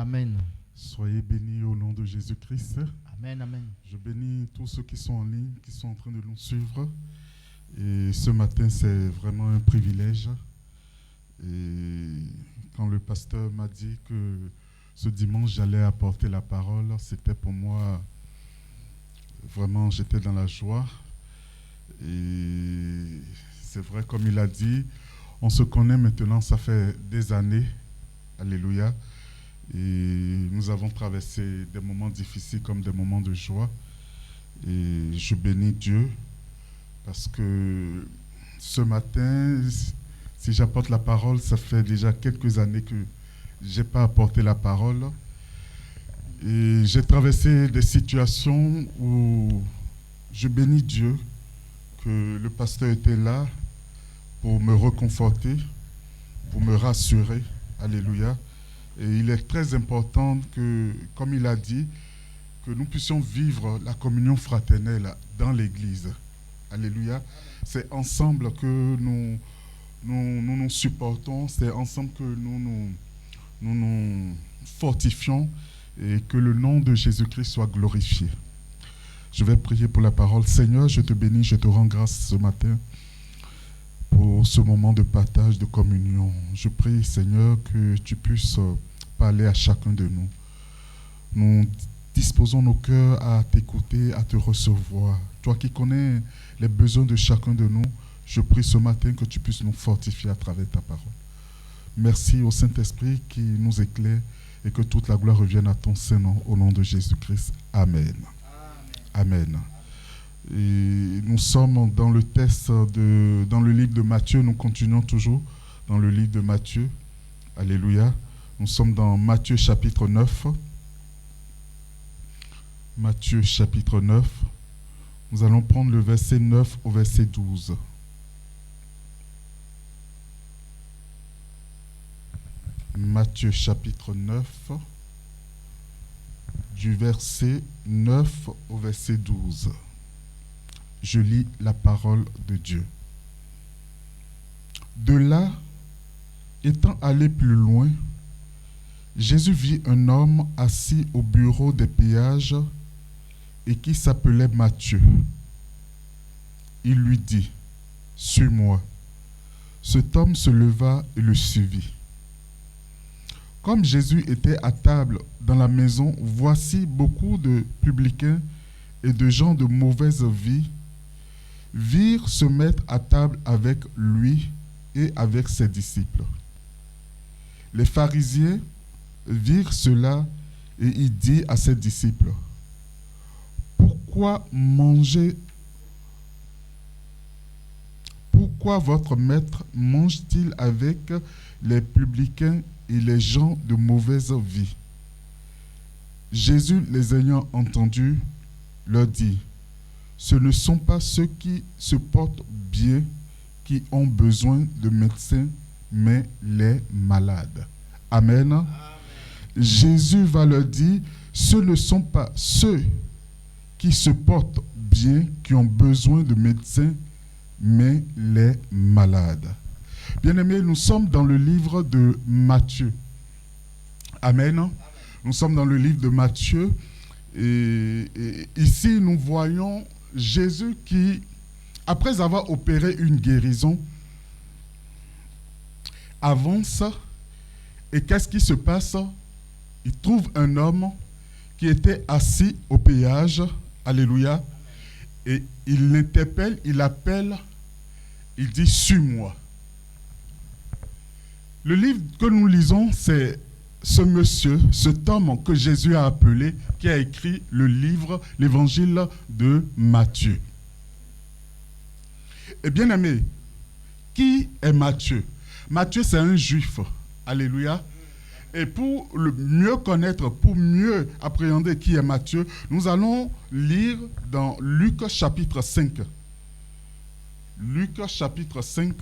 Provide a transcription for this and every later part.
Amen. Soyez bénis au nom de Jésus-Christ. Amen, amen. Je bénis tous ceux qui sont en ligne, qui sont en train de nous suivre. Et ce matin, c'est vraiment un privilège. Et quand le pasteur m'a dit que ce dimanche, j'allais apporter la parole, c'était pour moi, vraiment, j'étais dans la joie. Et c'est vrai, comme il a dit, on se connaît maintenant, ça fait des années. Alléluia. Et nous avons traversé des moments difficiles comme des moments de joie. Et je bénis Dieu parce que ce matin, si j'apporte la parole, ça fait déjà quelques années que je n'ai pas apporté la parole. Et j'ai traversé des situations où je bénis Dieu que le pasteur était là pour me reconforter, pour me rassurer. Alléluia. Et il est très important que, comme il a dit, que nous puissions vivre la communion fraternelle dans l'Église. Alléluia. C'est ensemble que nous supportons, c'est ensemble que nous fortifions et que le nom de Jésus-Christ soit glorifié. Je vais prier pour la parole. Seigneur, je te bénis, je te rends grâce ce matin pour ce moment de partage, de communion. Je prie, Seigneur, que tu puisses parler à chacun de nous. Nous disposons nos cœurs à t'écouter, à te recevoir. Toi qui connais les besoins de chacun de nous, je prie ce matin que tu puisses nous fortifier à travers ta parole. Merci au Saint-Esprit qui nous éclaire et que toute la gloire revienne à ton Saint-Nom, au nom de Jésus-Christ. Amen. Amen. Amen. Et nous sommes dans le texte dans le livre de Matthieu. Nous continuons toujours dans le livre de Matthieu. Alléluia. Nous sommes dans Matthieu chapitre 9. Matthieu chapitre 9. Nous allons prendre le verset 9 au verset 12. Matthieu chapitre 9, du verset 9 au verset 12. Je lis la parole de Dieu. De là, étant allé plus loin, Jésus vit un homme assis au bureau des péages et qui s'appelait Matthieu. Il lui dit, « Suis-moi. » Cet homme se leva et le suivit. Comme Jésus était à table dans la maison, voici beaucoup de publicains et de gens de mauvaise vie virent se mettre à table avec lui et avec ses disciples. Les pharisiens virent cela et il dit à ses disciples, « Pourquoi votre maître mange-t-il avec les publicains et les gens de mauvaise vie ?» Jésus, les ayant entendus, leur dit, « Ce ne sont pas ceux qui se portent bien qui ont besoin de médecins, mais les malades. » Amen. Amen. Jésus va leur dire, ce ne sont pas ceux qui se portent bien qui ont besoin de médecins, mais les malades. Bien-aimés, nous sommes dans le livre de Matthieu. Amen. Amen. Nous sommes dans le livre de Matthieu. Et ici, nous voyons Jésus qui, après avoir opéré une guérison, avance. Et qu'est-ce qui se passe? Il trouve un homme qui était assis au péage. Alléluia. Et il l'interpelle, il l'appelle, il dit, « Suis-moi. » Le livre que nous lisons, c'est ce monsieur, cet homme que Jésus a appelé, qui a écrit le livre, l'évangile de Matthieu. Et bien aimé, qui est Matthieu? Matthieu, c'est un juif. Alléluia. Et pour le mieux connaître, pour mieux appréhender qui est Matthieu, nous allons lire dans Luc chapitre 5. Luc chapitre 5,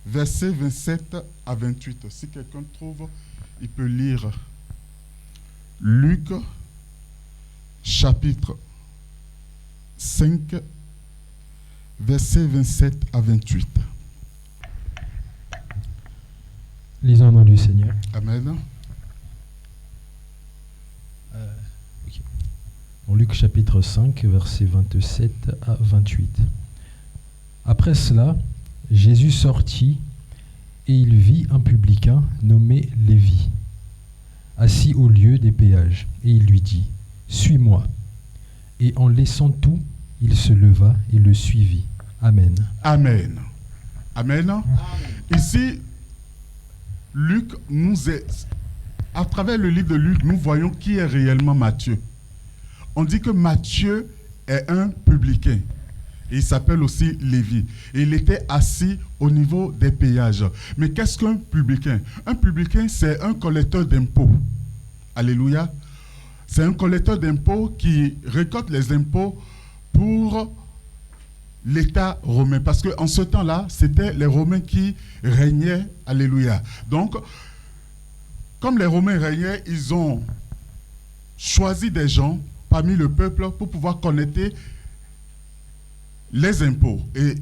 versets 27 à 28. Si quelqu'un trouve, il peut lire Luc chapitre 5, versets 27 à 28. Lisons au nom du Seigneur. Amen. Luc chapitre 5, versets 27 à 28. Après cela, Jésus sortit et il vit un publicain nommé Lévi, assis au lieu des péages, et il lui dit « Suis-moi ». Et en laissant tout, il se leva et le suivit. Amen. Amen. Amen. Amen. Ici, Luc à travers le livre de Luc, nous voyons qui est réellement Matthieu. On dit que Matthieu est un publicain. Et il s'appelle aussi Lévi. Et il était assis au niveau des péages. Mais qu'est-ce qu'un publicain? Un publicain, c'est un collecteur d'impôts. Alléluia. C'est un collecteur d'impôts qui récolte les impôts pour l'État romain. Parce qu'en ce temps-là, c'était les Romains qui régnaient. Alléluia. Donc, comme les Romains régnaient, ils ont choisi des gens parmi le peuple pour pouvoir collecter les impôts. Et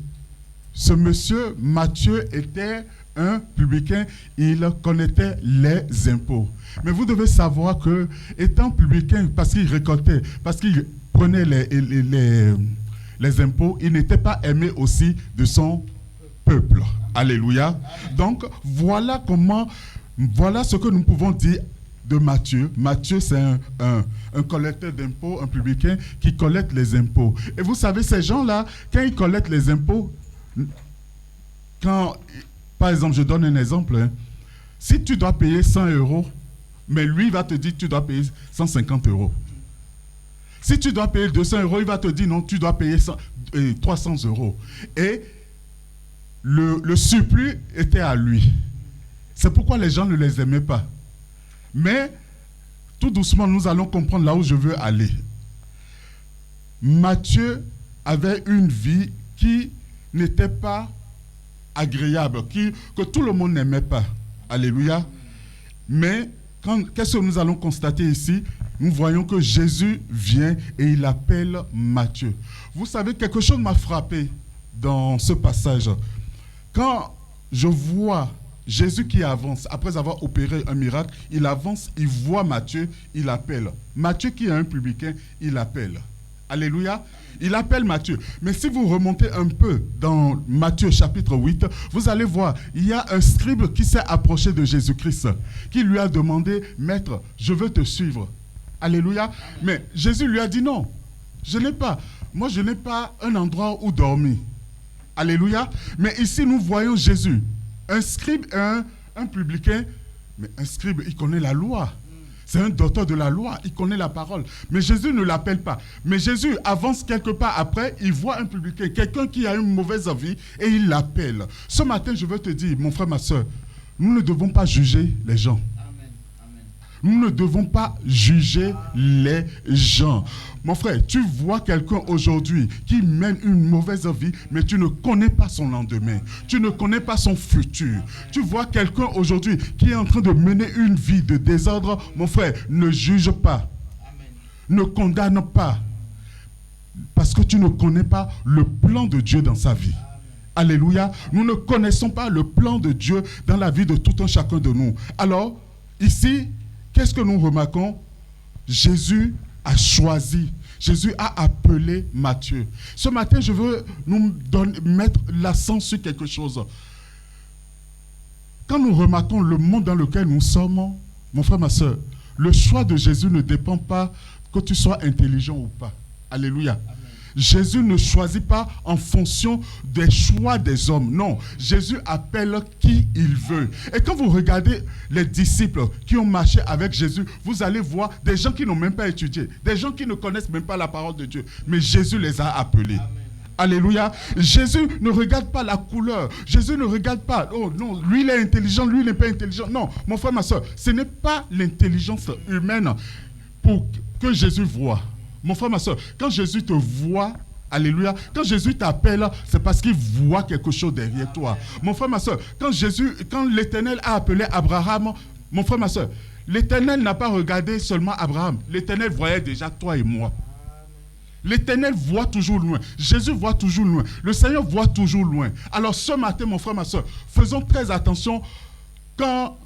ce monsieur Matthieu était un publicain, il connaissait les impôts. Mais vous devez savoir que, étant publicain, parce qu'il récoltait, parce qu'il prenait les impôts, il n'était pas aimé aussi de son peuple. Alléluia. Donc, voilà ce que nous pouvons dire de Matthieu. Matthieu, c'est un collecteur d'impôts, un publicain qui collecte les impôts. Et vous savez, ces gens-là, quand ils collectent les impôts, par exemple, je donne un exemple, hein, si tu dois payer 100 €, mais lui, il va te dire que tu dois payer 150 €. Si tu dois payer 200 €, il va te dire non, tu dois payer 300 €. Et le surplus était à lui. C'est pourquoi les gens ne les aimaient pas. Mais, tout doucement, nous allons comprendre là où je veux aller. Matthieu avait une vie qui n'était pas agréable, que tout le monde n'aimait pas. Alléluia. Mais, qu'est-ce que nous allons constater ici? Nous voyons que Jésus vient et il appelle Matthieu. Vous savez, quelque chose m'a frappé dans ce passage. Quand je vois Jésus qui avance, après avoir opéré un miracle, il avance, il voit Matthieu, il appelle. Matthieu qui est un publicain, il appelle. Alléluia. Il appelle Matthieu. Mais si vous remontez un peu dans Matthieu chapitre 8, vous allez voir, il y a un scribe qui s'est approché de Jésus-Christ, qui lui a demandé, « Maître, je veux te suivre. » Alléluia. Mais Jésus lui a dit non. Moi, je n'ai pas un endroit où dormir. Alléluia. Mais ici, nous voyons Jésus. Un scribe et un publicain, mais un scribe, il connaît la loi. C'est un docteur de la loi, il connaît la parole. Mais Jésus ne l'appelle pas. Mais Jésus avance quelque part après, il voit un publicain, quelqu'un qui a une mauvaise vie, et il l'appelle. Ce matin, je veux te dire, mon frère, ma soeur, nous ne devons pas juger les gens. Nous ne devons pas juger les gens. Mon frère, tu vois quelqu'un aujourd'hui qui mène une mauvaise vie, mais tu ne connais pas son lendemain. Tu ne connais pas son futur. Tu vois quelqu'un aujourd'hui qui est en train de mener une vie de désordre. Mon frère, ne juge pas. Ne condamne pas. Parce que tu ne connais pas le plan de Dieu dans sa vie. Alléluia. Nous ne connaissons pas le plan de Dieu dans la vie de tout un chacun de nous. Alors, ici, qu'est-ce que nous remarquons? Jésus a choisi, Jésus a appelé Matthieu. Ce matin, je veux mettre l'accent sur quelque chose. Quand nous remarquons le monde dans lequel nous sommes, mon frère, ma soeur, le choix de Jésus ne dépend pas que tu sois intelligent ou pas. Alléluia. Amen. Jésus ne choisit pas en fonction des choix des hommes. Non, Jésus appelle qui il veut. Et quand vous regardez les disciples qui ont marché avec Jésus, vous allez voir des gens qui n'ont même pas étudié, des gens qui ne connaissent même pas la parole de Dieu. Mais Jésus les a appelés. Amen. Alléluia. Jésus ne regarde pas la couleur. Jésus ne regarde pas, oh non, lui il est intelligent, lui il n'est pas intelligent. Non, mon frère, ma soeur, ce n'est pas l'intelligence humaine pour que Jésus voit. Mon frère, ma soeur, quand Jésus te voit, alléluia, quand Jésus t'appelle, c'est parce qu'il voit quelque chose derrière toi. Mon frère, ma soeur, quand l'Éternel a appelé Abraham, mon frère, ma soeur, l'Éternel n'a pas regardé seulement Abraham. L'Éternel voyait déjà toi et moi. L'Éternel voit toujours loin. Jésus voit toujours loin. Le Seigneur voit toujours loin. Alors ce matin, mon frère, ma soeur, faisons très attention quand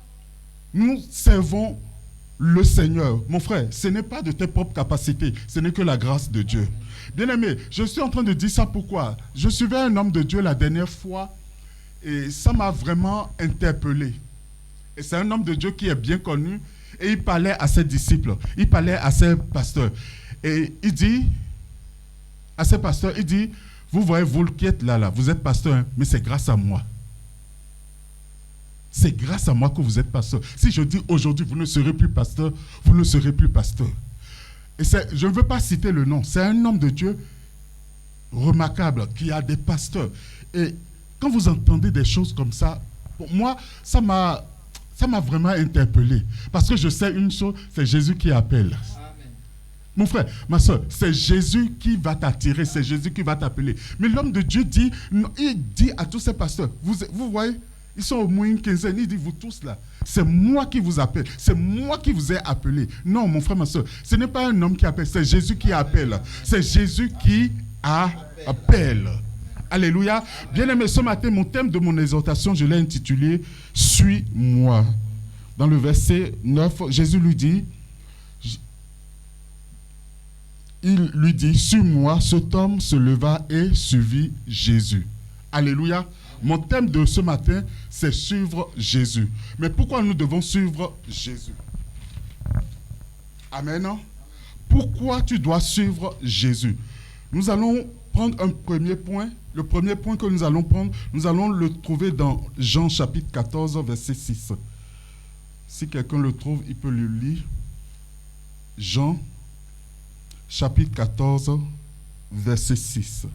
nous servons le Seigneur, mon frère, ce n'est pas de tes propres capacités, ce n'est que la grâce de Dieu. Bien-aimé, je suis en train de dire ça pourquoi? Je suivais un homme de Dieu la dernière fois et ça m'a vraiment interpellé. Et c'est un homme de Dieu qui est bien connu et il parlait à ses disciples, il parlait à ses pasteurs. Et il dit à ses pasteurs, il dit, vous voyez, vous qui êtes là, vous êtes pasteur, hein, mais c'est grâce à moi. C'est grâce à moi que vous êtes pasteur. Si je dis aujourd'hui, vous ne serez plus pasteur, vous ne serez plus pasteur. Et je ne veux pas citer le nom. C'est un homme de Dieu remarquable qui a des pasteurs. Et quand vous entendez des choses comme ça, pour moi, ça m'a vraiment interpellé. Parce que je sais une chose, c'est Jésus qui appelle. Amen. Mon frère, ma soeur, c'est Jésus qui va t'attirer, c'est Jésus qui va t'appeler. Mais l'homme de Dieu dit, il dit à tous ses pasteurs, vous voyez, ils sont au moins une quinzaine, il dit, vous tous là, c'est moi qui vous appelle, c'est moi qui vous ai appelé. Non, mon frère, ma soeur, ce n'est pas un homme qui appelle, c'est Jésus qui appelle. C'est Jésus qui appelle. Alléluia. Bien-aimé, ce matin, mon thème de mon exhortation, je l'ai intitulé « Suis-moi ». Dans le verset 9, Jésus lui dit, « Suis-moi ». Cet homme se leva et suivit Jésus. Alléluia. Mon thème de ce matin, c'est suivre Jésus. Mais pourquoi nous devons suivre Jésus? Amen. Pourquoi tu dois suivre Jésus? Nous allons prendre un premier point. Le premier point que nous allons prendre, nous allons le trouver dans Jean chapitre 14, verset 6. Si quelqu'un le trouve, il peut le lire. Jean chapitre 14, verset 6.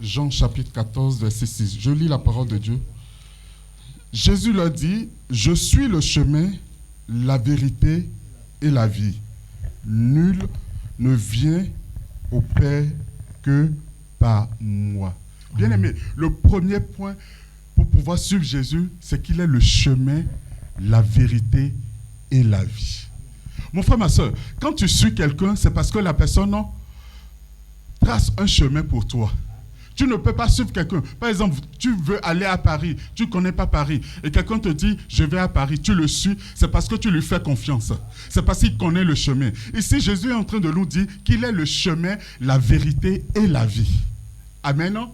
Jean chapitre 14, verset 6. Je lis la parole de Dieu. Jésus leur dit, « Je suis le chemin, la vérité et la vie. Nul ne vient au Père que par moi. » Bien-aimé, le premier point pour pouvoir suivre Jésus, c'est qu'il est le chemin, la vérité et la vie. Mon frère, ma soeur, quand tu suis quelqu'un, c'est parce que la personne trace un chemin pour toi. Tu ne peux pas suivre quelqu'un. Par exemple, tu veux aller à Paris, tu ne connais pas Paris, et quelqu'un te dit, je vais à Paris, tu le suis, c'est parce que tu lui fais confiance. C'est parce qu'il connaît le chemin. Ici, Jésus est en train de nous dire qu'il est le chemin, la vérité et la vie. Amen. Amen.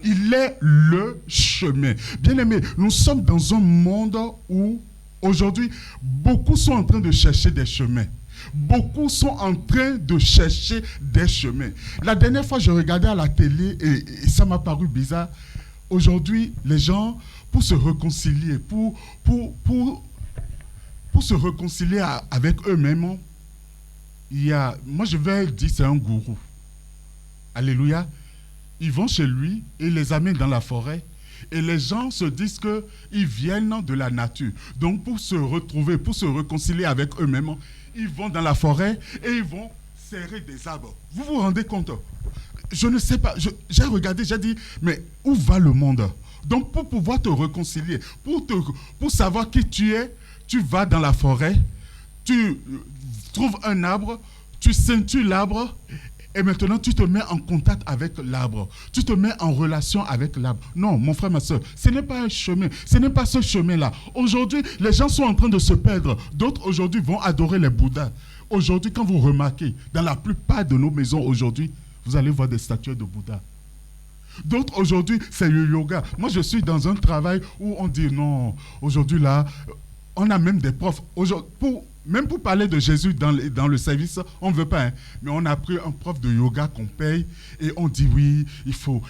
Il est le chemin. Bien-aimés, nous sommes dans un monde où, aujourd'hui, beaucoup sont en train de chercher des chemins. Beaucoup sont en train de chercher des chemins. La dernière fois, je regardais à la télé et ça m'a paru bizarre. Aujourd'hui, les gens, pour se réconcilier, pour se réconcilier avec eux-mêmes, moi je vais dire, c'est un gourou. Alléluia. Ils vont chez lui et les amènent dans la forêt. Et les gens se disent qu'ils viennent de la nature. Donc pour se retrouver, pour se réconcilier avec eux-mêmes, ils vont dans la forêt et ils vont serrer des arbres. Vous vous rendez compte? Je ne sais pas. J'ai regardé, j'ai dit, mais où va le monde? Donc pour pouvoir te réconcilier, pour savoir qui tu es, tu vas dans la forêt, tu trouves un arbre, tu ceintures l'arbre, et maintenant tu te mets en contact avec l'arbre. Tu te mets en relation avec l'arbre. Non, mon frère, ma soeur, ce n'est pas un chemin. Ce n'est pas ce chemin-là. Aujourd'hui, les gens sont en train de se perdre. D'autres aujourd'hui vont adorer les Bouddhas. Aujourd'hui, quand vous remarquez, dans la plupart de nos maisons aujourd'hui, vous allez voir des statues de Bouddha. D'autres aujourd'hui, c'est le yoga. Moi, je suis dans un travail où on dit non, aujourd'hui là, on a même des profs. Même pour parler de Jésus dans le service, on ne veut pas. Hein. Mais on a pris un prof de yoga qu'on paye et on dit oui, il faut.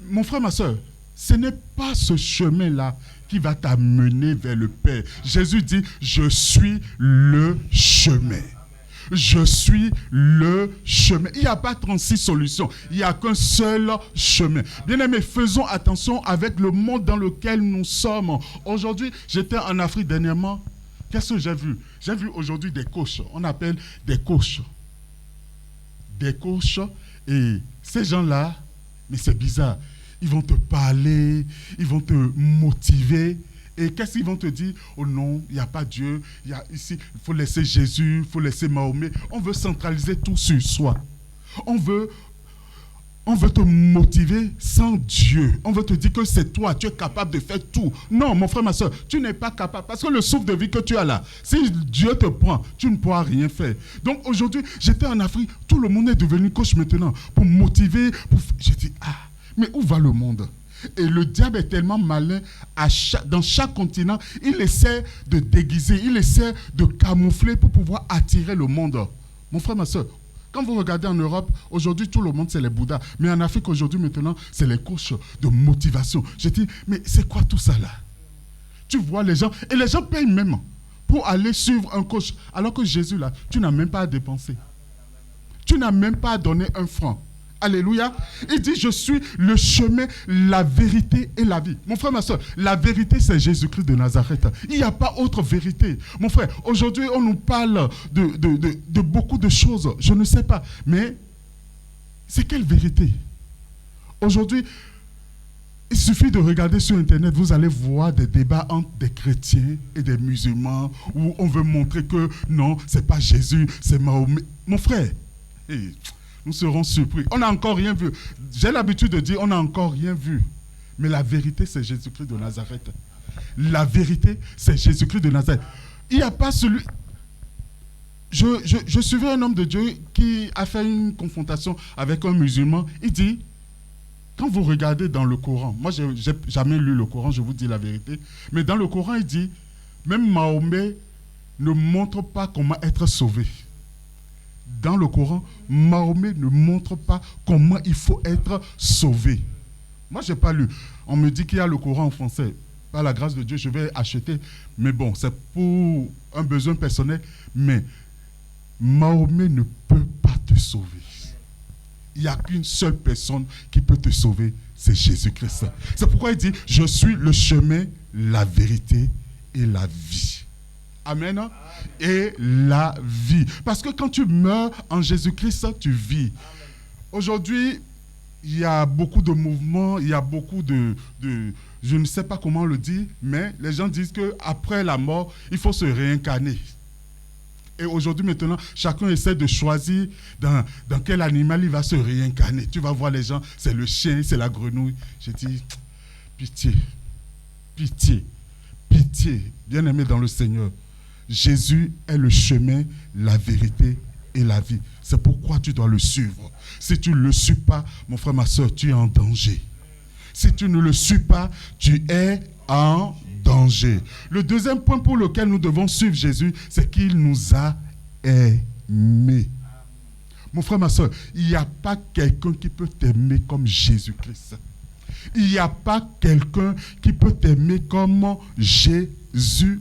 Mon frère, ma soeur, ce n'est pas ce chemin-là qui va t'amener vers le Père. Jésus dit, je suis le chemin. Je suis le chemin. Il n'y a pas 36 solutions. Il n'y a qu'un seul chemin. Bien-aimés, faisons attention avec le monde dans lequel nous sommes. Aujourd'hui, j'étais en Afrique dernièrement. Qu'est-ce que j'ai vu? J'ai vu aujourd'hui des coachs. On appelle des coachs. Des coachs. Et ces gens-là, mais c'est bizarre. Ils vont te parler, ils vont te motiver. Et qu'est-ce qu'ils vont te dire? Oh non, il n'y a pas Dieu. Ici, il faut laisser Jésus, il faut laisser Mahomet. On veut centraliser tout sur soi. On veut te motiver sans Dieu. On veut te dire que c'est toi, tu es capable de faire tout. Non, mon frère, ma soeur, tu n'es pas capable. Parce que le souffle de vie que tu as là, si Dieu te prend, tu ne pourras rien faire. Donc aujourd'hui, j'étais en Afrique, tout le monde est devenu coach maintenant pour motiver. J'ai dit, mais où va le monde? Et le diable est tellement malin, dans chaque continent, il essaie de déguiser, il essaie de camoufler pour pouvoir attirer le monde. Mon frère, ma soeur, quand vous regardez en Europe, aujourd'hui, tout le monde, c'est les Bouddhas. Mais en Afrique, aujourd'hui, maintenant, c'est les coachs de motivation. Je dis, mais c'est quoi tout ça là? Tu vois les gens, et les gens payent même pour aller suivre un coach. Alors que Jésus, là, tu n'as même pas à dépenser. Tu n'as même pas à donner un franc. Alléluia. Il dit, je suis le chemin, la vérité et la vie. Mon frère, ma soeur, la vérité, c'est Jésus-Christ de Nazareth. Il n'y a pas autre vérité. Mon frère, aujourd'hui, on nous parle de beaucoup de choses. Je ne sais pas. Mais c'est quelle vérité? Aujourd'hui, il suffit de regarder sur Internet, vous allez voir des débats entre des chrétiens et des musulmans où on veut montrer que non, c'est pas Jésus, c'est Mahomet. Mon frère, nous serons surpris. On n'a encore rien vu. J'ai l'habitude de dire, on n'a encore rien vu. Mais la vérité, c'est Jésus-Christ de Nazareth. La vérité, c'est Jésus-Christ de Nazareth. Il n'y a pas celui... Je suivais un homme de Dieu qui a fait une confrontation avec un musulman. Il dit, quand vous regardez dans le Coran, moi, je n'ai jamais lu le Coran, je vous dis la vérité, mais dans le Coran, il dit, même Mahomet ne montre pas comment être sauvé. Dans le Coran, Mahomet ne montre pas comment il faut être sauvé. Moi, je n'ai pas lu. On me dit qu'il y a le Coran en français. Par la grâce de Dieu, je vais acheter. Mais bon, c'est pour un besoin personnel. Mais Mahomet ne peut pas te sauver. Il n'y a qu'une seule personne qui peut te sauver, c'est Jésus-Christ. C'est pourquoi il dit, je suis le chemin, la vérité et la vie. Amen. Et la vie. Parce que quand tu meurs en Jésus-Christ, tu vis. Aujourd'hui, il y a beaucoup de mouvements, il y a beaucoup de je ne sais pas comment on le dit, mais les gens disent qu'après la mort, il faut se réincarner. Et aujourd'hui, maintenant, chacun essaie de choisir dans quel animal il va se réincarner. Tu vas voir les gens, c'est le chien, c'est la grenouille. Je dis, pitié, pitié, pitié, bien-aimé dans le Seigneur. Jésus est le chemin, la vérité et la vie. C'est pourquoi tu dois le suivre. Si tu ne le suis pas, mon frère, ma soeur, tu es en danger. Si tu ne le suis pas, tu es en danger. Le deuxième point pour lequel nous devons suivre Jésus, c'est qu'il nous a aimés. Mon frère, ma soeur, il n'y a pas quelqu'un qui peut t'aimer comme Jésus-Christ. Il n'y a pas quelqu'un qui peut t'aimer comme Jésus-Christ.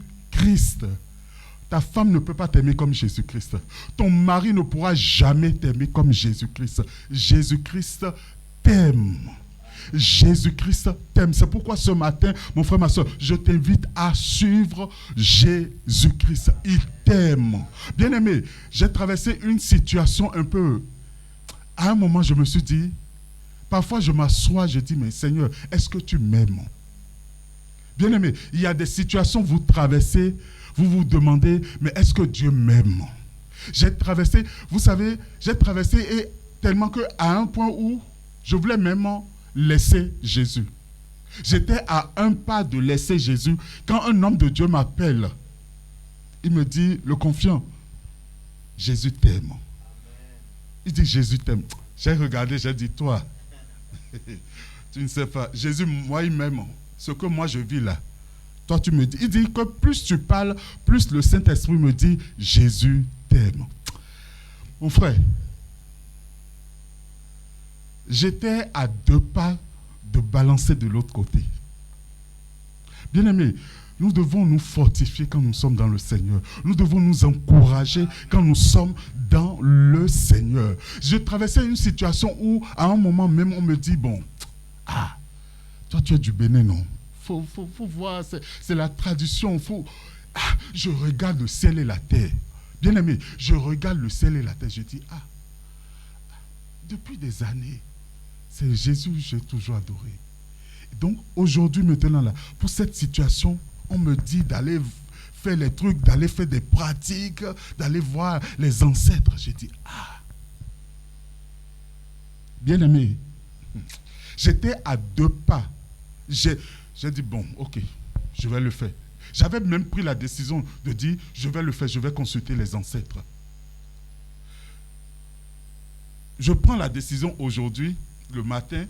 Ta femme ne peut pas t'aimer comme Jésus-Christ. Ton mari ne pourra jamais t'aimer comme Jésus-Christ. Jésus-Christ t'aime. Jésus-Christ t'aime. C'est pourquoi ce matin, mon frère, ma soeur, je t'invite à suivre Jésus-Christ. Il t'aime. Bien-aimé, j'ai traversé une situation un peu... À un moment, je me suis dit, parfois je m'assois, je dis, mais Seigneur, est-ce que tu m'aimes? Bien-aimé, il y a des situations que vous traversez, vous vous demandez, mais est-ce que Dieu m'aime? J'ai traversé, vous savez, j'ai traversé et tellement qu'à un point où je voulais même laisser Jésus. J'étais à un pas de laisser Jésus quand un homme de Dieu m'appelle. Il me dit, le confiant, Jésus t'aime. Il dit, Jésus t'aime. J'ai regardé, j'ai dit, toi, tu ne sais pas, Jésus, moi, il m'aime. Ce que moi, je vis là. Toi, tu me dis, il dit que plus tu parles, plus le Saint-Esprit me dit, Jésus t'aime. Mon frère, j'étais à 2 pas de balancer de l'autre côté. Bien-aimés, nous devons nous fortifier quand nous sommes dans le Seigneur. Nous devons nous encourager quand nous sommes dans le Seigneur. Je traversais une situation où, à un moment même, on me dit, bon, toi tu es du Bénin, non? Faut voir, c'est la tradition. Je regarde le ciel et la terre. Bien-aimé, je regarde le ciel et la terre. Je dis, depuis des années, c'est Jésus que j'ai toujours adoré. Donc, aujourd'hui, maintenant, là, pour cette situation, on me dit d'aller faire les trucs, d'aller faire des pratiques, d'aller voir les ancêtres. J'ai dit, bien-aimé, j'étais à 2 pas. J'ai dit, bon, ok, je vais le faire. J'avais même pris la décision de dire, je vais le faire, je vais consulter les ancêtres. Je prends la décision aujourd'hui, le matin.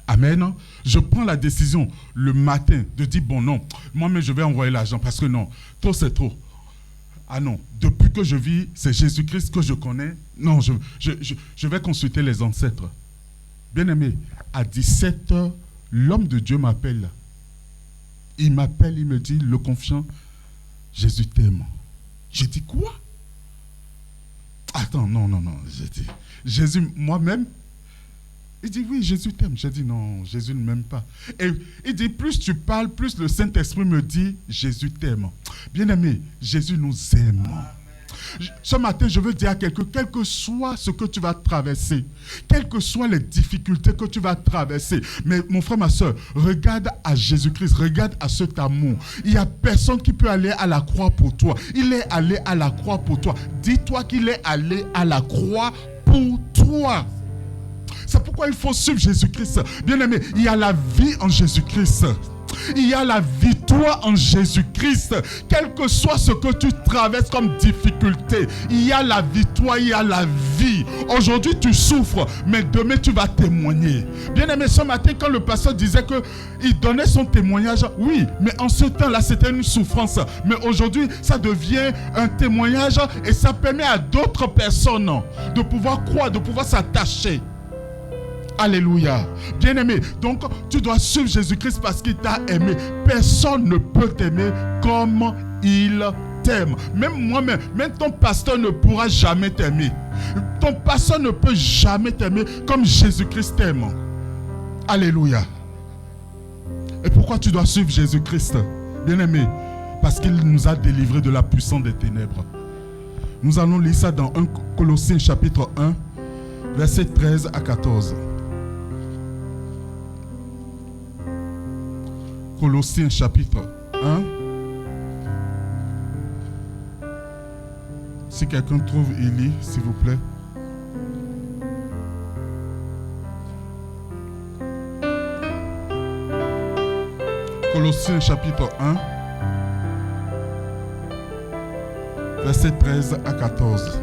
Amen. Je prends la décision le matin de dire, bon non, moi-même je vais envoyer l'argent parce que non, trop c'est trop. Ah non, depuis que je vis, c'est Jésus-Christ que je connais. Non, je vais consulter les ancêtres. Bien-aimé, à 17h, l'homme de Dieu m'appelle. Il m'appelle, il me dit, le confiant, Jésus t'aime. J'ai dit, quoi? Attends, non. J'ai dit, Jésus, moi-même, il dit, oui, Jésus t'aime. J'ai dit, non, Jésus ne m'aime pas. Et il dit, plus tu parles, plus le Saint-Esprit me dit, Jésus t'aime. Bien-aimé, Jésus nous aime. Ce matin, je veux dire à quelqu'un, quel que soit ce que tu vas traverser, quelles que soient les difficultés que tu vas traverser, mais mon frère, ma soeur, regarde à Jésus-Christ, regarde à cet amour. Il n'y a personne qui peut aller à la croix pour toi. Il est allé à la croix pour toi. Dis-toi qu'il est allé à la croix pour toi. C'est pourquoi il faut suivre Jésus-Christ. Bien-aimé, il y a la vie en Jésus-Christ. Il y a la victoire en Jésus-Christ. Quel que soit ce que tu traverses comme difficulté, il y a la victoire, il y a la vie. Aujourd'hui, tu souffres, mais demain, tu vas témoigner. Bien-aimé, ce matin, quand le pasteur disait qu'il donnait son témoignage, oui, mais en ce temps-là, c'était une souffrance. Mais aujourd'hui, ça devient un témoignage et ça permet à d'autres personnes de pouvoir croire, de pouvoir s'attacher. Alléluia. Bien-aimé, donc tu dois suivre Jésus-Christ parce qu'il t'a aimé. Personne ne peut t'aimer comme il t'aime. Même moi-même, même ton pasteur ne pourra jamais t'aimer. Ton pasteur ne peut jamais t'aimer comme Jésus-Christ t'aime. Alléluia. Et pourquoi tu dois suivre Jésus-Christ? Bien-aimé, parce qu'il nous a délivrés de la puissance des ténèbres. Nous allons lire ça dans 1 Colossiens chapitre 1, versets 13 à 14. Colossiens chapitre 1. Si quelqu'un trouve, il lit, s'il vous plaît. Colossiens chapitre 1, versets 13 à 14.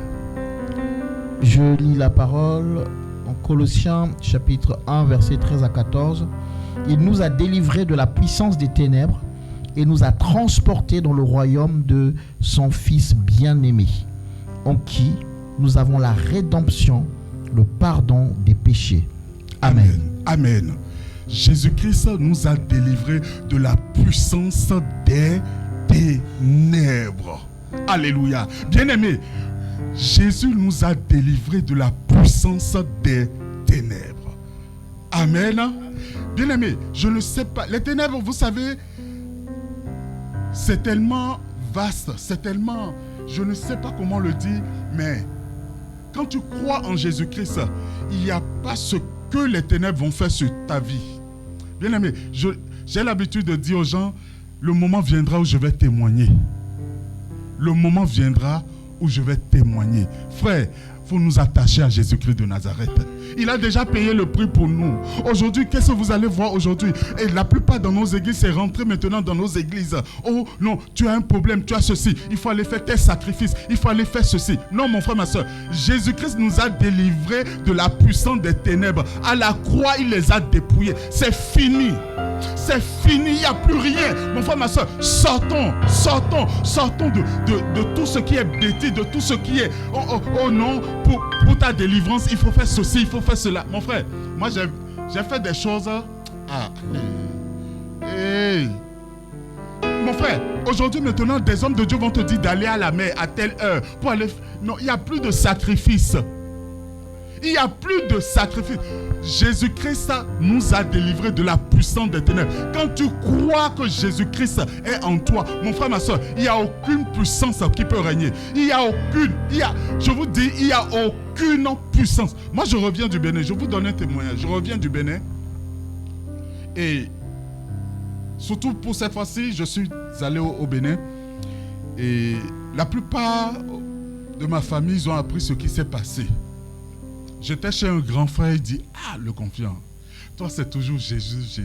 Je lis la parole en Colossiens chapitre 1, versets 13 à 14. Il nous a délivrés de la puissance des ténèbres et nous a transportés dans le royaume de son Fils bien-aimé, en qui nous avons la rédemption, le pardon des péchés. Amen. Amen. Jésus-Christ nous a délivrés de la puissance des ténèbres. Alléluia. Bien-aimé, Jésus nous a délivrés de la puissance des ténèbres. Amen. Bien-aimé, je ne sais pas. Les ténèbres, vous savez, c'est tellement vaste, c'est tellement... Je ne sais pas comment le dire, mais quand tu crois en Jésus-Christ, il n'y a pas ce que les ténèbres vont faire sur ta vie. Bien-aimé, j'ai l'habitude de dire aux gens, le moment viendra où je vais témoigner. Le moment viendra où je vais témoigner. Frère, il faut nous attacher à Jésus-Christ de Nazareth. Il a déjà payé le prix pour nous. Aujourd'hui, qu'est-ce que vous allez voir aujourd'hui? Et la plupart de nos églises, c'est rentré maintenant dans nos églises. Oh non, tu as un problème, tu as ceci. Il faut aller faire tes sacrifices. Il faut aller faire ceci. Non, mon frère, ma soeur. Jésus-Christ nous a délivrés de la puissance des ténèbres. À la croix, il les a dépouillés. C'est fini. C'est fini, il n'y a plus rien. Mon frère, ma soeur, sortons de tout ce qui est bêtise, de tout ce qui est... Oh non, pour ta délivrance, il faut faire ceci, il faut faire cela. Mon frère, moi j'ai fait des choses... Hey. Mon frère, aujourd'hui maintenant, des hommes de Dieu vont te dire d'aller à la mer à telle heure pour aller... Non, il n'y a plus de sacrifice. Il n'y a plus de sacrifice. Jésus-Christ nous a délivrés de la puissance des ténèbres. Quand tu crois que Jésus-Christ est en toi, mon frère, ma soeur, il n'y a aucune puissance qui peut régner. Je vous dis, il n'y a aucune puissance. Moi, je reviens du Bénin. Je vous donne un témoignage. Je reviens du Bénin. Et surtout pour cette fois-ci, je suis allé au Bénin et la plupart de ma famille, ils ont appris ce qui s'est passé. J'étais chez un grand frère, il dit, le confiant, toi c'est toujours Jésus.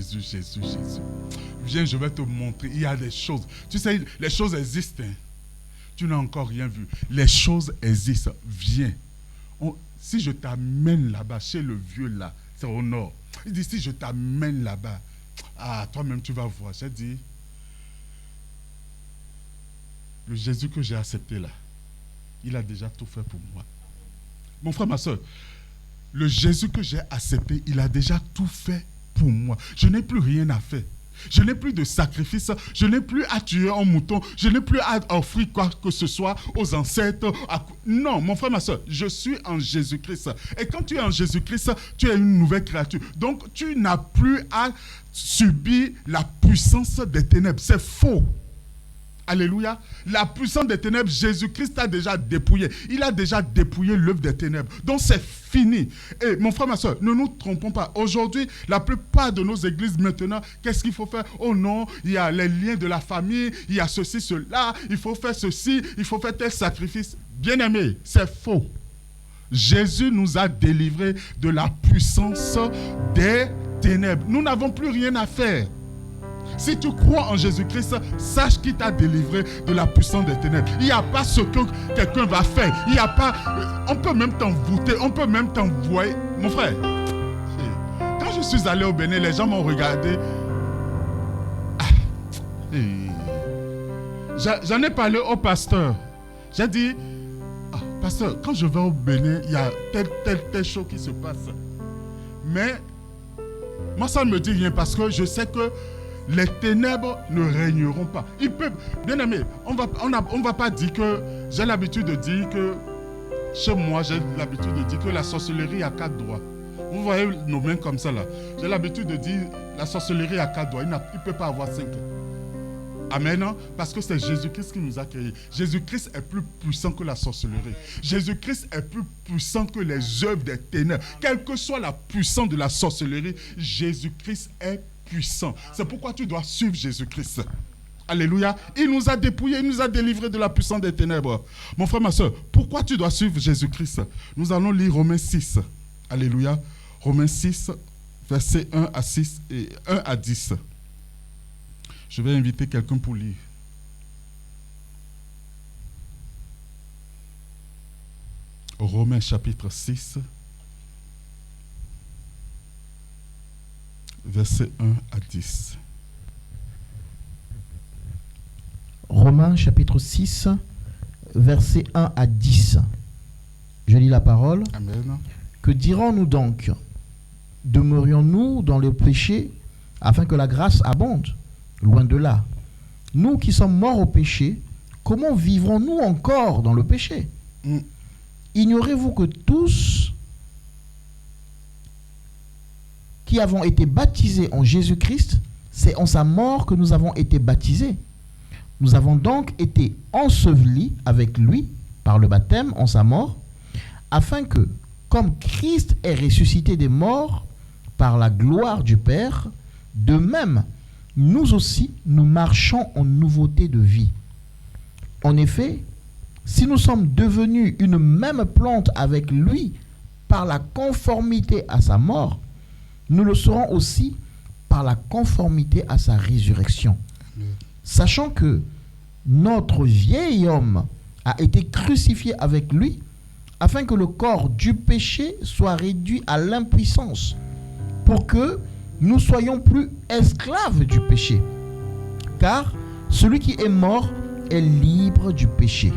Viens, je vais te montrer, il y a des choses. Tu sais, les choses existent. Hein. Tu n'as encore rien vu. Les choses existent. Viens. Si je t'amène là-bas, chez le vieux là, c'est au nord. Il dit, si je t'amène là-bas, toi-même tu vas voir. J'ai dit, le Jésus que j'ai accepté là, il a déjà tout fait pour moi. Mon frère, ma soeur, le Jésus que j'ai accepté, il a déjà tout fait pour moi. Je n'ai plus rien à faire. Je n'ai plus de sacrifice. Je n'ai plus à tuer un mouton. Je n'ai plus à offrir quoi que ce soit aux ancêtres. Non, mon frère, ma soeur, je suis en Jésus-Christ. Et quand tu es en Jésus-Christ, tu es une nouvelle créature. Donc, tu n'as plus à subir la puissance des ténèbres. C'est faux. Alléluia. La puissance des ténèbres, Jésus-Christ a déjà dépouillé. Il a déjà dépouillé l'œuvre des ténèbres. Donc c'est fini. Et mon frère, ma soeur, ne nous trompons pas. Aujourd'hui, la plupart de nos églises maintenant, qu'est-ce qu'il faut faire? Oh non, il y a les liens de la famille, il y a ceci, cela, il faut faire ceci, il faut faire tel sacrifice. Bien-aimé, c'est faux. Jésus nous a délivrés de la puissance des ténèbres. Nous n'avons plus rien à faire. Si tu crois en Jésus-Christ, sache qu'il t'a délivré de la puissance des ténèbres. Il n'y a pas ce que quelqu'un va faire. Il n'y a pas... On peut même t'envoûter, on peut même t'envoyer. Mon frère, quand je suis allé au Bénin, les gens m'ont regardé. J'en ai parlé au pasteur. J'ai dit, pasteur, quand je vais au Bénin, il y a telle chose qui se passe. Mais moi, ça ne me dit rien parce que je sais que les ténèbres ne régneront pas. Ils peuvent, bien aimé, on va pas dire que, j'ai l'habitude de dire que, chez moi, j'ai l'habitude de dire que la sorcellerie a 4 doigts. Vous voyez nos mains comme ça là. J'ai l'habitude de dire, la sorcellerie a 4 doigts. Il ne peut pas avoir 5. Amen. Parce que c'est Jésus-Christ qui nous a créés. Jésus-Christ est plus puissant que la sorcellerie. Jésus-Christ est plus puissant que les œuvres des ténèbres. Quelle que soit la puissance de la sorcellerie, Jésus-Christ est puissant. C'est pourquoi tu dois suivre Jésus-Christ. Alléluia. Il nous a dépouillés, il nous a délivrés de la puissance des ténèbres. Mon frère, ma soeur, pourquoi tu dois suivre Jésus-Christ? Nous allons lire Romains 6. Alléluia. Romains 6, versets 1 à 6 et 1 à 10. Je vais inviter quelqu'un pour lire. Romains chapitre 6, versets 1 à 10. Romains chapitre 6, versets 1 à 10. Je lis la parole. Amen. Que dirons-nous donc? Demeurions-nous dans le péché afin que la grâce abonde? Loin de là. Nous qui sommes morts au péché, comment vivrons-nous encore dans le péché? Ignorez-vous que tous qui avons été baptisés en Jésus-Christ, c'est en sa mort que nous avons été baptisés. Nous avons donc été ensevelis avec lui par le baptême en sa mort, afin que, comme Christ est ressuscité des morts par la gloire du Père, de même, nous aussi, nous marchons en nouveauté de vie. En effet, si nous sommes devenus une même plante avec lui par la conformité à sa mort, nous le serons aussi par la conformité à sa résurrection. Sachant que notre vieil homme a été crucifié avec lui, afin que le corps du péché soit réduit à l'impuissance, pour que nous soyons plus esclaves du péché. Car celui qui est mort est libre du péché.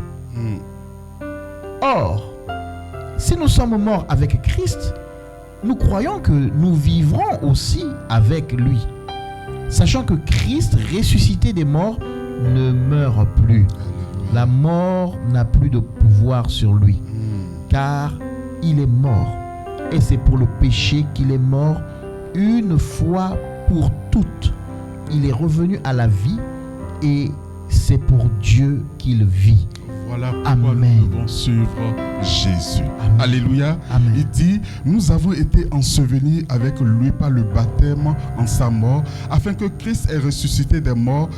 Or, si nous sommes morts avec Christ, nous croyons que nous vivrons aussi avec lui, sachant que Christ, ressuscité des morts, ne meurt plus. La mort n'a plus de pouvoir sur lui, car il est mort. Et c'est pour le péché qu'il est mort une fois pour toutes. Il est revenu à la vie et c'est pour Dieu qu'il vit. Voilà pourquoi Amen. nous devons suivre Jésus. Amen. Alléluia. Amen. Il dit, nous avons été ensevelis avec lui par le baptême en sa mort, afin que Christ ait ressuscité des morts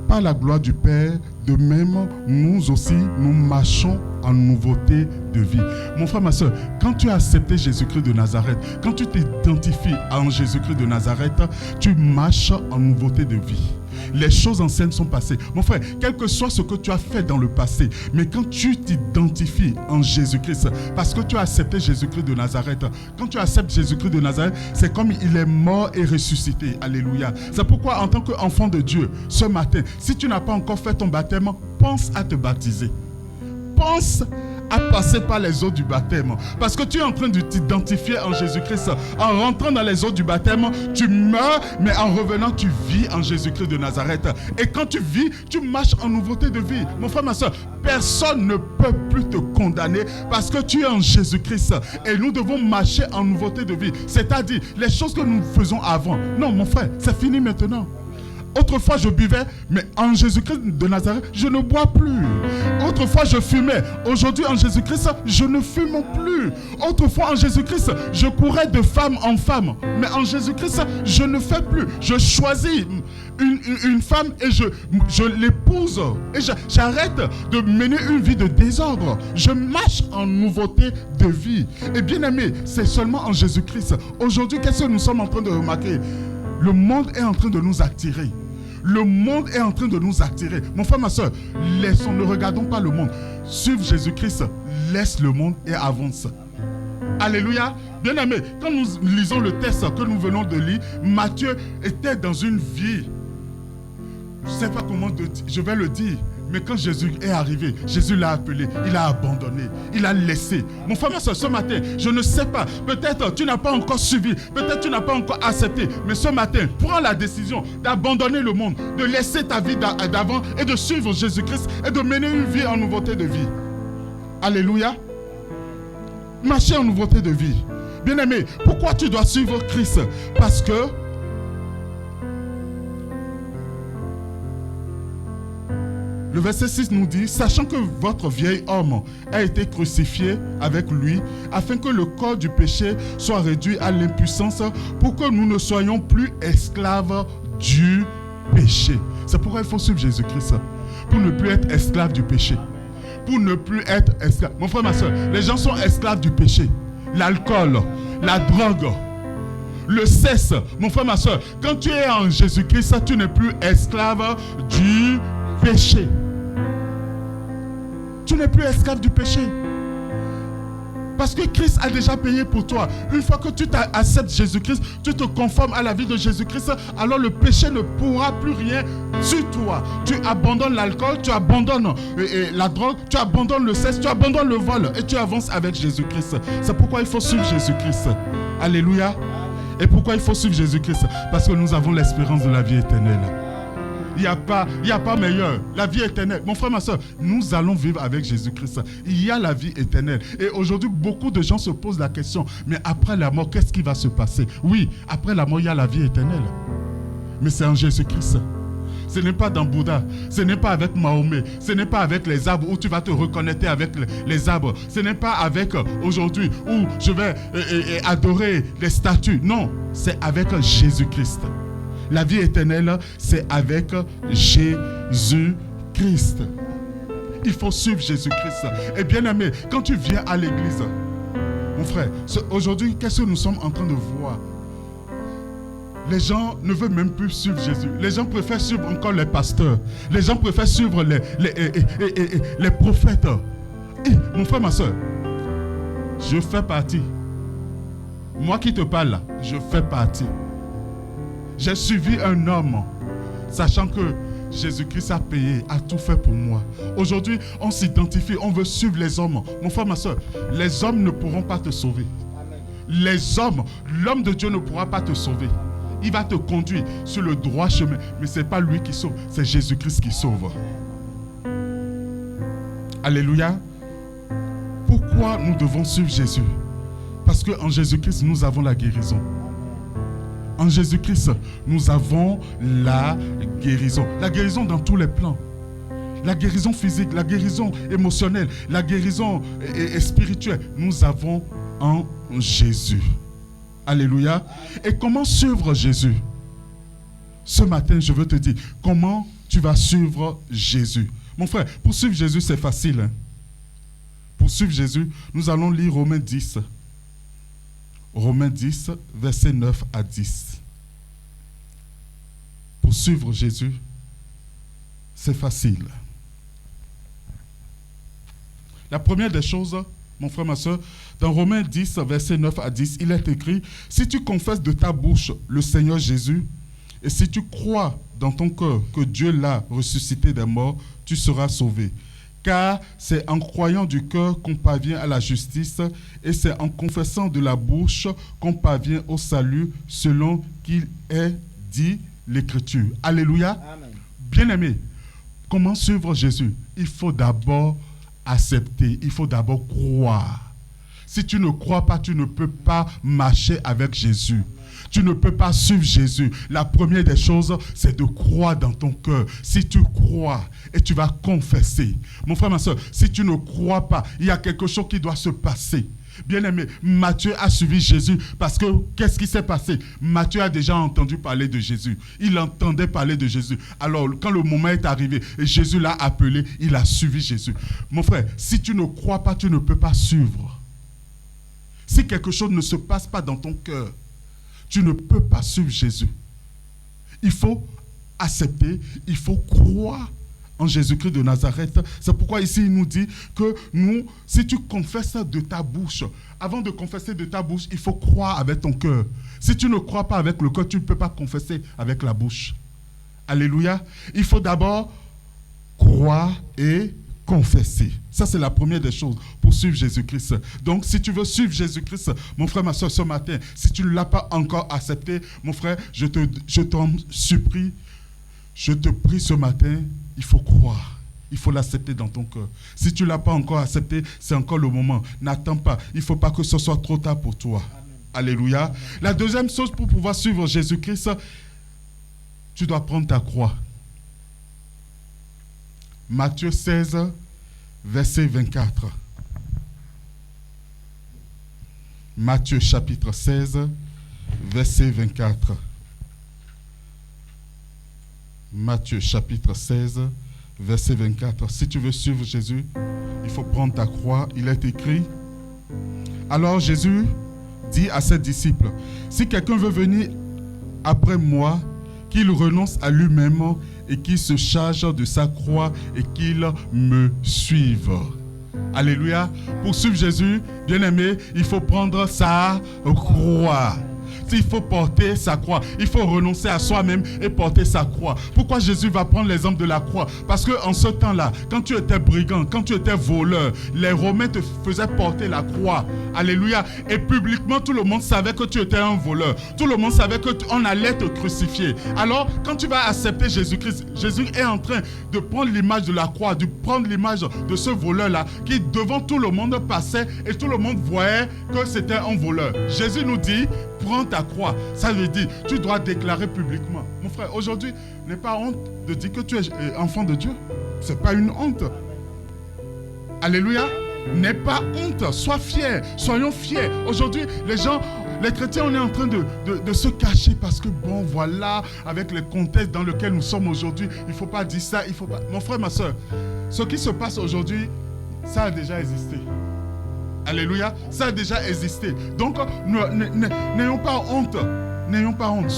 par la gloire du Père. De même, nous aussi, nous marchons en nouveauté de vie. Mon frère, ma soeur, quand tu as accepté Jésus-Christ de Nazareth, quand tu t'identifies en Jésus-Christ de Nazareth, tu marches en nouveauté de vie. Les choses anciennes sont passées. Mon frère, quel que soit ce que tu as fait dans le passé, mais quand tu t'identifies en Jésus-Christ, parce que tu as accepté Jésus-Christ de Nazareth, quand tu acceptes Jésus-Christ de Nazareth, c'est comme il est mort et ressuscité. Alléluia. C'est pourquoi en tant qu'enfant de Dieu, ce matin, si tu n'as pas encore fait ton baptême, pense à te baptiser. Pense à passer par les eaux du baptême. Parce que tu es en train de t'identifier en Jésus-Christ. En rentrant dans les eaux du baptême, tu meurs, mais en revenant, tu vis en Jésus-Christ de Nazareth. Et quand tu vis, tu marches en nouveauté de vie. Mon frère, ma soeur, personne ne peut plus te condamner parce que tu es en Jésus-Christ. Et nous devons marcher en nouveauté de vie. C'est-à-dire, les choses que nous faisons avant. Non, mon frère, c'est fini maintenant. Autrefois, je buvais, mais en Jésus-Christ de Nazareth, je ne bois plus. Autrefois, je fumais. Aujourd'hui, en Jésus-Christ, je ne fume plus. Autrefois, en Jésus-Christ, je courais de femme en femme. Mais en Jésus-Christ, je ne fais plus. Je choisis une femme et je l'épouse. Et j'arrête de mener une vie de désordre. Je marche en nouveauté de vie. Et bien aimé, c'est seulement en Jésus-Christ. Aujourd'hui, qu'est-ce que nous sommes en train de remarquer? Le monde est en train de nous attirer. Le monde est en train de nous attirer. Mon frère, ma soeur, ne regardons pas le monde. Suive Jésus-Christ, laisse le monde et avance. Alléluia. Bien aimé, quand nous lisons le texte que nous venons de lire, Matthieu était dans une vie. Je ne sais pas comment je vais le dire. Mais quand Jésus est arrivé, Jésus l'a appelé, il a abandonné, il a laissé. Mon frère, ma soeur, ce matin, je ne sais pas, peut-être tu n'as pas encore suivi, peut-être tu n'as pas encore accepté, mais ce matin, prends la décision d'abandonner le monde, de laisser ta vie d'avant et de suivre Jésus-Christ et de mener une vie en nouveauté de vie. Alléluia. Marcher en nouveauté de vie. Bien-aimé, pourquoi tu dois suivre Christ? Parce que le verset 6 nous dit, sachant que votre vieil homme a été crucifié avec lui, afin que le corps du péché soit réduit à l'impuissance, pour que nous ne soyons plus esclaves du péché. C'est pourquoi il faut suivre Jésus-Christ, pour ne plus être esclave du péché. Pour ne plus être esclave. Mon frère, ma soeur, les gens sont esclaves du péché. L'alcool, la drogue, le sexe. Mon frère, ma soeur, quand tu es en Jésus-Christ, tu n'es plus esclave du péché. Tu n'es plus esclave du péché. Parce que Christ a déjà payé pour toi. Une fois que tu acceptes Jésus-Christ, tu te conformes à la vie de Jésus-Christ, alors le péché ne pourra plus rien sur toi. Tu abandonnes l'alcool, tu abandonnes la drogue, tu abandonnes le sexe, tu abandonnes le vol et tu avances avec Jésus-Christ. C'est pourquoi il faut suivre Jésus-Christ. Alléluia. Et pourquoi il faut suivre Jésus-Christ? Parce que nous avons l'espérance de la vie éternelle. Il n'y a pas meilleur. La vie éternelle. Mon frère, ma soeur, nous allons vivre avec Jésus-Christ. Il y a la vie éternelle. Et aujourd'hui, beaucoup de gens se posent la question, mais après la mort, qu'est-ce qui va se passer? Oui, après la mort, il y a la vie éternelle. Mais c'est en Jésus-Christ. Ce n'est pas dans Bouddha. Ce n'est pas avec Mahomet. Ce n'est pas avec les arbres où tu vas te reconnecter avec les arbres. Ce n'est pas avec aujourd'hui où je vais adorer les statues. Non, c'est avec Jésus-Christ. La vie éternelle, c'est avec Jésus-Christ. Il faut suivre Jésus-Christ. Et bien aimé, quand tu viens à l'église, mon frère, aujourd'hui, qu'est-ce que nous sommes en train de voir? Les gens ne veulent même plus suivre Jésus. Les gens préfèrent suivre encore les pasteurs. Les gens préfèrent suivre les prophètes. Et, mon frère, ma soeur, je fais partie. Moi qui te parle là, je fais partie. J'ai suivi un homme, sachant que Jésus-Christ a payé, a tout fait pour moi. Aujourd'hui, on s'identifie, on veut suivre les hommes. Mon frère, ma soeur, les hommes ne pourront pas te sauver. Les hommes, l'homme de Dieu ne pourra pas te sauver. Il va te conduire sur le droit chemin. Mais ce n'est pas lui qui sauve, c'est Jésus-Christ qui sauve. Alléluia. Pourquoi nous devons suivre Jésus? Parce qu'en Jésus-Christ, nous avons la guérison. En Jésus-Christ, nous avons la guérison. La guérison dans tous les plans. la guérison physique, la guérison émotionnelle, la guérison spirituelle, nous avons en Jésus. Alléluia. Et comment suivre Jésus? Ce matin, je veux te dire, comment tu vas suivre Jésus? Mon frère, pour suivre Jésus, c'est facile. Hein? Pour suivre Jésus, nous allons lire Romains 10. Romains 10, versets 9 à 10. Pour suivre Jésus, c'est facile. La première des choses, mon frère, ma soeur, dans Romains 10, versets 9 à 10, il est écrit, « Si tu confesses de ta bouche le Seigneur Jésus, et si tu crois dans ton cœur que Dieu l'a ressuscité des morts, tu seras sauvé. Car c'est en croyant du cœur qu'on parvient à la justice, et c'est en confessant de la bouche qu'on parvient au salut, selon qu'il est dit l'Écriture. » Alléluia. Amen. Bien-aimé, comment suivre Jésus? Il faut d'abord accepter, il faut d'abord croire. Si tu ne crois pas, tu ne peux pas marcher avec Jésus. Tu ne peux pas suivre Jésus. La première des choses, c'est de croire dans ton cœur. Si tu crois et tu vas confesser. Mon frère, ma soeur, si tu ne crois pas, il y a quelque chose qui doit se passer. Bien-aimé, Matthieu a suivi Jésus parce que qu'est-ce qui s'est passé? Matthieu a déjà entendu parler de Jésus. Il entendait parler de Jésus. Alors, quand le moment est arrivé et Jésus l'a appelé, il a suivi Jésus. Mon frère, si tu ne crois pas, tu ne peux pas suivre. Si quelque chose ne se passe pas dans ton cœur, tu ne peux pas suivre Jésus. Il faut accepter, il faut croire en Jésus-Christ de Nazareth. C'est pourquoi ici il nous dit que nous, si tu confesses de ta bouche, avant de confesser de ta bouche, il faut croire avec ton cœur. Si tu ne crois pas avec le cœur, tu ne peux pas confesser avec la bouche. Alléluia. Il faut d'abord croire et confesser. Ça, c'est la première des choses pour suivre Jésus-Christ. Donc, si tu veux suivre Jésus-Christ, mon frère, ma soeur, ce matin, si tu ne l'as pas encore accepté, mon frère, je t'en supplie, je te prie ce matin, il faut croire. Il faut l'accepter dans ton cœur. Si tu ne l'as pas encore accepté, c'est encore le moment. N'attends pas. Il ne faut pas que ce soit trop tard pour toi. Amen. Alléluia. Amen. La deuxième chose pour pouvoir suivre Jésus-Christ, tu dois prendre ta croix. Matthieu 16, verset 24. Matthieu chapitre 16, verset 24. Matthieu chapitre 16, verset 24. Si tu veux suivre Jésus, il faut prendre ta croix. Il est écrit. Alors Jésus dit à ses disciples, si quelqu'un veut venir après moi, qu'il renonce à lui-même et qu'il se charge de sa croix et qu'il me suive. Alléluia. Pour suivre Jésus, bien-aimé, il faut prendre sa croix. Il faut porter sa croix. Il faut renoncer à soi-même et porter sa croix. Pourquoi Jésus va prendre l'exemple de la croix? Parce qu'en ce temps-là, quand tu étais brigand, quand tu étais voleur, les Romains te faisaient porter la croix. Alléluia. Et publiquement, tout le monde savait que tu étais un voleur. Tout le monde savait qu'on allait te crucifier. Alors, quand tu vas accepter Jésus-Christ, Jésus est en train de prendre l'image de la croix, de prendre l'image de ce voleur-là, qui devant tout le monde passait et tout le monde voyait que c'était un voleur. Jésus nous dit, prends ta croix. Ça veut dire, tu dois déclarer publiquement. Mon frère, aujourd'hui, n'aie pas honte de dire que tu es enfant de Dieu. Ce n'est pas une honte. Alléluia. N'aie pas honte. Sois fier. Soyons fiers. Aujourd'hui, les chrétiens, on est en train de se cacher parce que, bon, voilà, avec les contextes dans lesquels nous sommes aujourd'hui, il ne faut pas dire ça, il faut pas... Mon frère, ma soeur, ce qui se passe aujourd'hui, ça a déjà existé. Alléluia, ça a déjà existé. Donc, n'ayons pas honte. N'ayons pas honte.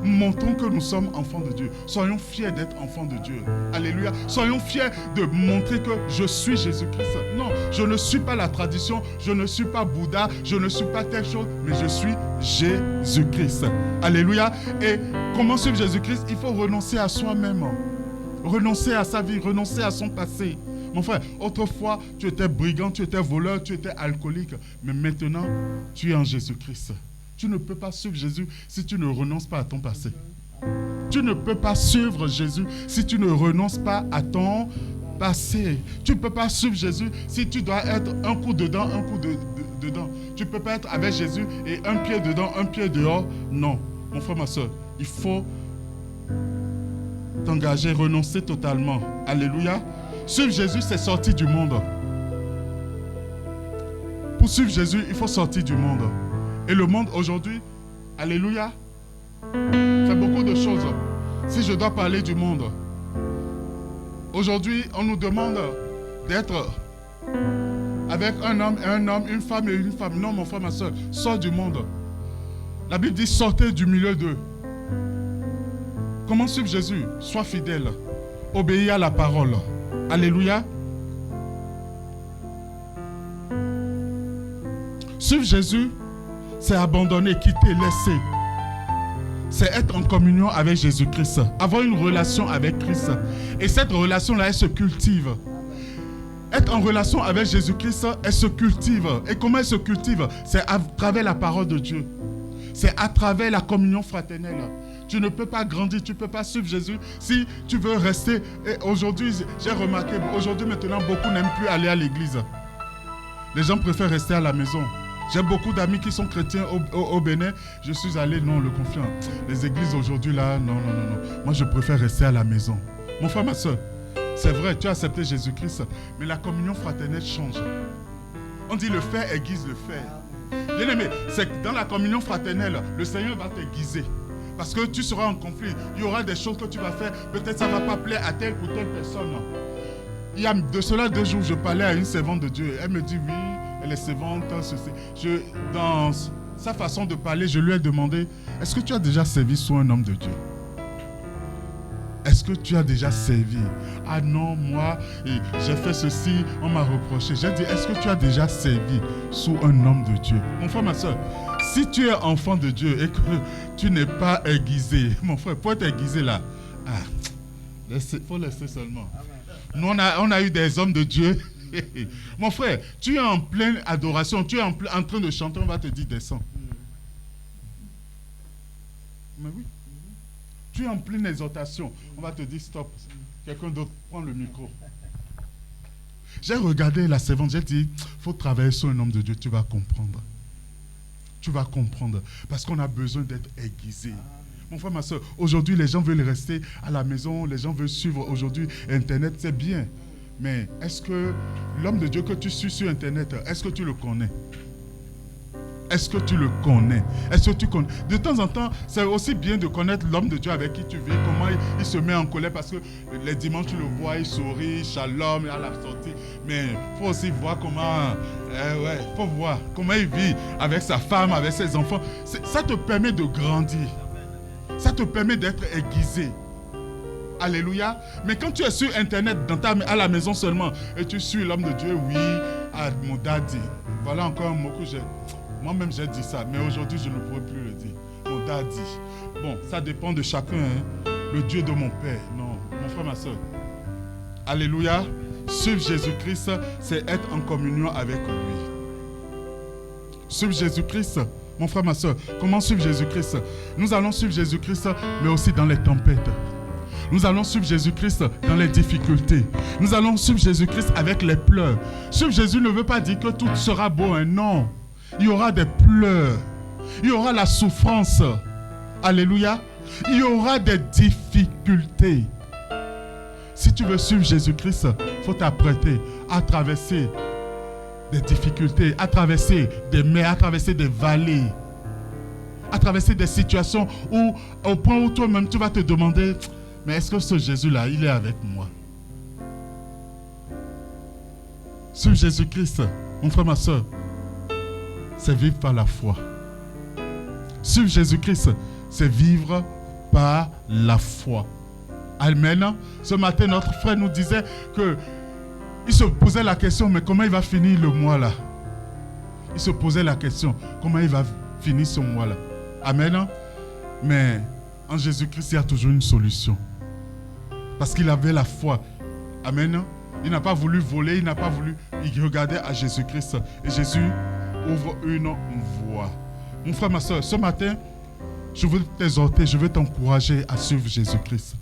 Montrons que nous sommes enfants de Dieu. Soyons fiers d'être enfants de Dieu. Alléluia. Soyons fiers de montrer que je suis Jésus-Christ. Non, je ne suis pas la tradition. Je ne suis pas Bouddha. Je ne suis pas telle chose. Mais je suis Jésus-Christ. Alléluia. Et comment suivre Jésus-Christ? Il faut renoncer à soi-même. Renoncer à sa vie. Renoncer à son passé. Mon frère, autrefois, tu étais brigand, tu étais voleur, tu étais alcoolique. Mais maintenant, tu es en Jésus-Christ. Tu ne peux pas suivre Jésus si tu ne renonces pas à ton passé. Tu ne peux pas suivre Jésus si tu ne renonces pas à ton passé. Tu ne peux pas suivre Jésus si tu dois être un coup dedans, un coup dedans. Tu ne peux pas être avec Jésus et un pied dedans, un pied dehors. Non, mon frère, ma soeur, il faut t'engager, renoncer totalement. Alléluia. Suivre Jésus, c'est sortir du monde. Pour suivre Jésus, il faut sortir du monde. Et le monde aujourd'hui, alléluia, fait beaucoup de choses. Si je dois parler du monde, aujourd'hui, on nous demande d'être avec un homme, une femme et une femme. Non, mon frère, ma soeur, sors du monde. La Bible dit sortez du milieu d'eux. Comment suivre Jésus? Sois fidèle. Obéis à la parole. Alléluia. Suivre Jésus, c'est abandonner, quitter, laisser. C'est être en communion avec Jésus-Christ. Avoir une relation avec Christ. Et cette relation-là, elle se cultive. Être en relation avec Jésus-Christ, elle se cultive. Et comment elle se cultive? C'est à travers la parole de Dieu. C'est à travers la communion fraternelle. Tu ne peux pas grandir, tu ne peux pas suivre Jésus si tu veux rester. Et aujourd'hui, j'ai remarqué, aujourd'hui maintenant, beaucoup n'aiment plus aller à l'église. Les gens préfèrent rester à la maison. J'ai beaucoup d'amis qui sont chrétiens au Bénin. Je suis allé, non, le confiant. Les églises aujourd'hui, là, non. Moi, je préfère rester à la maison. Mon frère, ma soeur, c'est vrai, tu as accepté Jésus-Christ, mais la communion fraternelle change. On dit le fer aiguise le fer. Bien aimé, c'est que dans la communion fraternelle, le Seigneur va t'aiguiser. Parce que tu seras en conflit. Il y aura des choses que tu vas faire. Peut-être ça ne va pas plaire à telle ou telle personne. Il y a de cela 2 jours, je parlais à une servante de Dieu. Elle me dit oui, elle est servante. Dans sa façon de parler, je lui ai demandé, est-ce que tu as déjà servi sous un homme de Dieu? Est-ce que tu as déjà servi? Ah non, moi, j'ai fait ceci, on m'a reproché. J'ai dit, est-ce que tu as déjà servi sous un homme de Dieu? Mon frère, ma soeur, si tu es enfant de Dieu et que tu n'es pas aiguisé, mon frère, pour être aiguisé là, il faut laisser seulement. Nous, on a eu des hommes de Dieu. Mon frère, tu es en pleine adoration, tu es en train de chanter, on va te dire descends. Mais oui. Tu es en pleine exhortation, on va te dire stop. Quelqu'un d'autre prend le micro. J'ai regardé la servante, j'ai dit, il faut travailler sur un homme de Dieu, tu vas comprendre. Tu vas comprendre. Parce qu'on a besoin d'être aiguisé. Mon frère, ma soeur, aujourd'hui, les gens veulent rester à la maison, les gens veulent suivre aujourd'hui Internet, c'est bien. Mais est-ce que l'homme de Dieu que tu suis sur Internet, est-ce que tu le connais? Est-ce que tu le connais? Est-ce que tu connais? De temps en temps, c'est aussi bien de connaître l'homme de Dieu avec qui tu vis, comment il se met en colère, parce que les dimanches, tu le vois, il sourit, shalom, à la sortie. Mais il faut aussi voir comment, faut voir comment il vit avec sa femme, avec ses enfants. Ça te permet de grandir. Ça te permet d'être aiguisé. Alléluia. Mais quand tu es sur Internet, à la maison seulement, et tu suis l'homme de Dieu, oui, mon daddy. Voilà encore un mot que j'ai. Moi-même, j'ai dit ça, mais aujourd'hui, je ne pourrais plus le dire. Mon daddy. Bon, ça dépend de chacun. Hein. Le Dieu de mon père. Non, mon frère, ma soeur. Alléluia. Suivre Jésus-Christ, c'est être en communion avec lui. Suivre Jésus-Christ, mon frère, ma soeur. Comment suivre Jésus-Christ? Nous allons suivre Jésus-Christ, mais aussi dans les tempêtes. Nous allons suivre Jésus-Christ dans les difficultés. Nous allons suivre Jésus-Christ avec les pleurs. Suivre Jésus ne veut pas dire que tout sera beau. Hein. Non. Il y aura des pleurs. Il y aura la souffrance. Alléluia. Il y aura des difficultés. Si tu veux suivre Jésus-Christ, il faut t'apprêter à traverser des difficultés, à traverser des mers, à traverser des vallées, à traverser des situations où, au point où toi-même, tu vas te demander, mais est-ce que ce Jésus-là, il est avec moi? Suivre Jésus-Christ, mon frère, ma soeur, c'est vivre par la foi. Suivre Jésus-Christ, c'est vivre par la foi. Amen. Ce matin, notre frère nous disait qu'il se posait la question, mais comment il va finir le mois là? Il se posait la question, comment il va finir ce mois là? Amen. Mais en Jésus-Christ, il y a toujours une solution. Parce qu'il avait la foi. Amen. Il n'a pas voulu voler, il n'a pas voulu. Il regardait à Jésus-Christ. Et Jésus ouvre une voie. Mon frère, ma soeur, ce matin, je veux t'exhorter, je veux t'encourager à suivre Jésus-Christ.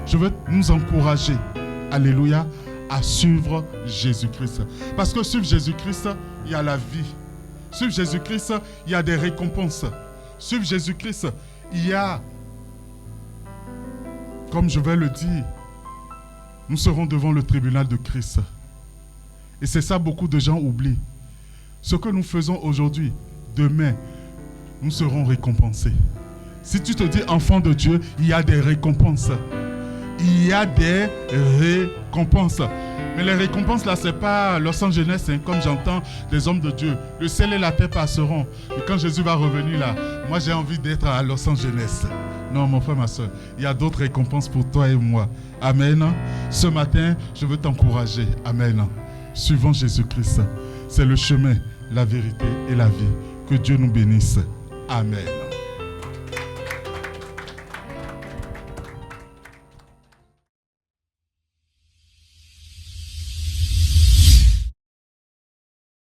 Je veux nous encourager, alléluia, à suivre Jésus-Christ. Parce que suivre Jésus-Christ, il y a la vie. Suivre Jésus-Christ, il y a des récompenses. Suivre Jésus-Christ, il y a, comme je vais le dire, nous serons devant le tribunal de Christ. Et c'est ça, beaucoup de gens oublient. Ce que nous faisons aujourd'hui, demain, nous serons récompensés. Si tu te dis enfant de Dieu, il y a des récompenses. Il y a des récompenses. Mais les récompenses là, c'est pas Los Angeles, hein, comme j'entends des hommes de Dieu. Le ciel et la terre passeront. Et quand Jésus va revenir là, moi j'ai envie d'être à Los Angeles. Non, mon frère, ma soeur, il y a d'autres récompenses pour toi et moi. Amen. Ce matin, je veux t'encourager. Amen. Suivons Jésus-Christ. C'est le chemin, la vérité et la vie. Que Dieu nous bénisse. Amen.